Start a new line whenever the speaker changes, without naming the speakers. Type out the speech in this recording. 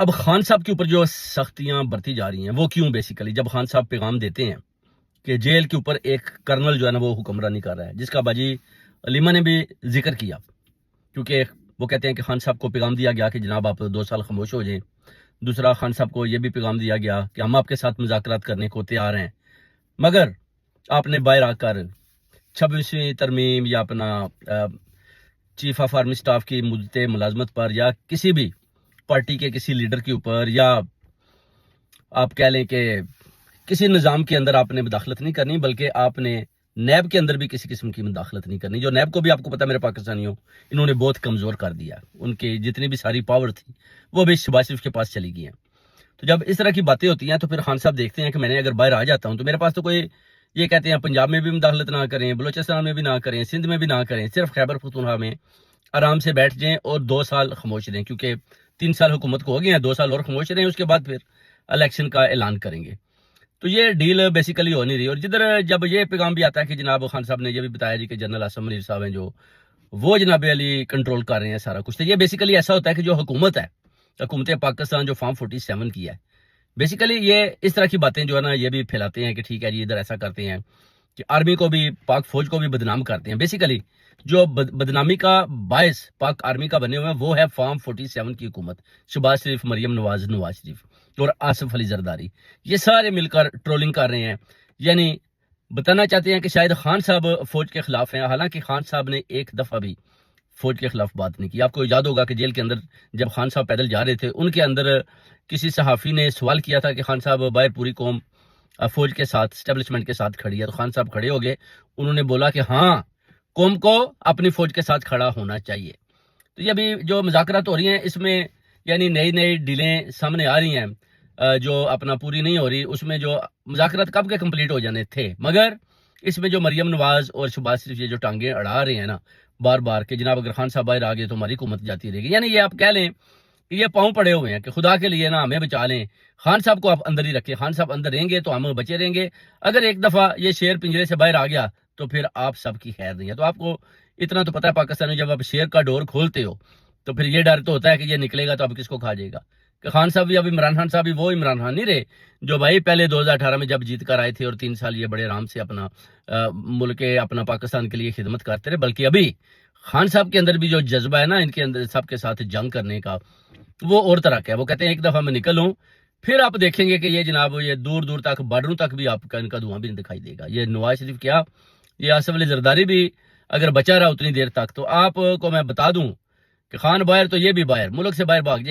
اب خان صاحب کے اوپر جو سختیاں برتی جا رہی ہیں وہ کیوں؟ بیسیکلی جب خان صاحب پیغام دیتے ہیں کہ جیل کے اوپر ایک کرنل جو ہے نا وہ حکمرانی کر رہا ہے، جس کا باجی علیمہ نے بھی ذکر کیا، کیونکہ وہ کہتے ہیں کہ خان صاحب کو پیغام دیا گیا کہ جناب آپ 2 سال خاموش ہو جائیں۔ دوسرا، خان صاحب کو یہ بھی پیغام دیا گیا کہ ہم آپ کے ساتھ مذاکرات کرنے کو تیار ہیں، مگر آپ نے باہر آ کر 26ویں ترمیم یا اپنا چیف آف آرمی سٹاف کی مدت ملازمت پر یا کسی بھی پارٹی کے کسی لیڈر کے اوپر یا آپ کہہ لیں کہ کسی نظام کے اندر آپ نے مداخلت نہیں کرنی، بلکہ آپ نے نیب کے اندر بھی کسی قسم کی مداخلت نہیں کرنی، جو نیب کو بھی آپ کو پتا میرے پاکستانیوں انہوں نے بہت کمزور کر دیا، ان کی جتنی بھی ساری پاور تھی وہ بھی شہباز شریف کے پاس چلی گئی ہیں۔ تو جب اس طرح کی باتیں ہوتی ہیں تو پھر خان صاحب دیکھتے ہیں کہ میں نے اگر باہر آ جاتا ہوں تو میرے پاس تو کوئی، یہ کہتے ہیں پنجاب میں بھی مداخلت نہ کریں، بلوچستان میں بھی نہ کریں، سندھ میں بھی نہ کریں، صرف خیبر پختونخوا میں آرام سے بیٹھ جائیں اور 2 سال خاموش رہیں، کیونکہ 3 سال حکومت کو ہو گئے ہیں، 2 سال اور خاموش رہیں، اس کے بعد پھر الیکشن کا اعلان کریں گے۔ تو یہ ڈیل بیسیکلی ہو نہیں رہی۔ اور جدھر جب یہ پیغام بھی آتا ہے کہ جناب خان صاحب نے یہ بھی بتایا جی کہ جنرل عاصم منیر صاحب ہیں جو وہ جناب علی کنٹرول کر رہے ہیں سارا کچھ، تو یہ بیسیکلی ایسا ہوتا ہے کہ جو حکومت ہے، حکومت پاکستان جو فارم 47 کی ہے، بیسیکلی یہ اس طرح کی باتیں جو ہے نا یہ بھی پھیلاتے ہیں کہ ٹھیک ہے جی ادھر ایسا کرتے ہیں کہ آرمی کو بھی، پاک فوج کو بھی بدنام کرتے ہیں۔ بیسیکلی جو بدنامی کا باعث پاک آرمی کا بنے ہوئے ہیں وہ ہے فارم 47 کی حکومت، شہباز شریف، مریم نواز، نواز شریف اور آصف علی زرداری، یہ سارے مل کر ٹرولنگ کر رہے ہیں، یعنی بتانا چاہتے ہیں کہ شاید خان صاحب فوج کے خلاف ہیں، حالانکہ خان صاحب نے ایک دفعہ بھی فوج کے خلاف بات نہیں کی۔ آپ کو یاد ہوگا کہ جیل کے اندر جب خان صاحب پیدل جا رہے تھے، ان کے اندر کسی صحافی نے سوال کیا تھا کہ خان صاحب باہر پوری قوم فوج کے ساتھ، اسٹیبلشمنٹ کے ساتھ کھڑی ہے، تو خان صاحب کھڑے ہو گئے، انہوں نے بولا کہ ہاں قوم کو اپنی فوج کے ساتھ کھڑا ہونا چاہیے۔ تو یہ ابھی جو مذاکرات ہو رہی ہیں اس میں یعنی نئی ڈیلیں سامنے آ رہی ہیں جو اپنا پوری نہیں ہو رہی، اس میں جو مذاکرات کب کے کمپلیٹ ہو جانے تھے، مگر اس میں جو مریم نواز اور شہباز شریف یہ جو ٹانگیں اڑا رہے ہیں نا بار بار کہ جناب اگر خان صاحب باہر آ گئے تو ہماری حکومت جاتی رہے گی، یعنی یہ آپ کہہ لیں کہ یہ پاؤں پڑے ہوئے ہیں کہ خدا کے لیے نا ہمیں بچا لیں، خان صاحب کو آپ اندر ہی رکھیں، خان صاحب اندر رہیں گے تو ہم بچے رہیں گے، اگر ایک دفعہ یہ شیر پنجرے سے باہر آ گیا تو پھر آپ سب کی خیر نہیں ہے۔ تو آپ کو اتنا تو پتہ ہے پاکستان میں جب آپ شیر کا ڈور کھولتے ہو تو پھر یہ ڈر تو ہوتا ہے کہ یہ نکلے گا تو اب کس کو کھا جائے گا، کہ خان صاحب بھی اب عمران خان صاحب بھی وہ عمران خان نہیں رہے جو بھائی پہلے 2018 میں جب جیت کر آئے تھے اور 3 سال یہ بڑے آرام سے اپنا ملک اپنا پاکستان کے لیے خدمت کرتے رہے، بلکہ ابھی خان صاحب کے اندر بھی جو جذبہ ہے نا ان کے اندر سب کے ساتھ جنگ کرنے کا وہ اور طرح کا ہے۔ وہ کہتے ہیں ایک دفعہ میں نکل ہوں پھر آپ دیکھیں گے کہ یہ جناب یہ دور دور تک بارڈروں تک بھی آپ کا ان کا دھواں بھی نہیں دکھائی دے گا۔ یہ نواز شریف کیا، یہ آصف علی زرداری بھی اگر بچا رہا اتنی دیر تک تو آپ کو میں بتا دوں کہ خان باہر تو یہ بھی باہر ملک سے باہر بھاگ جائیں گے۔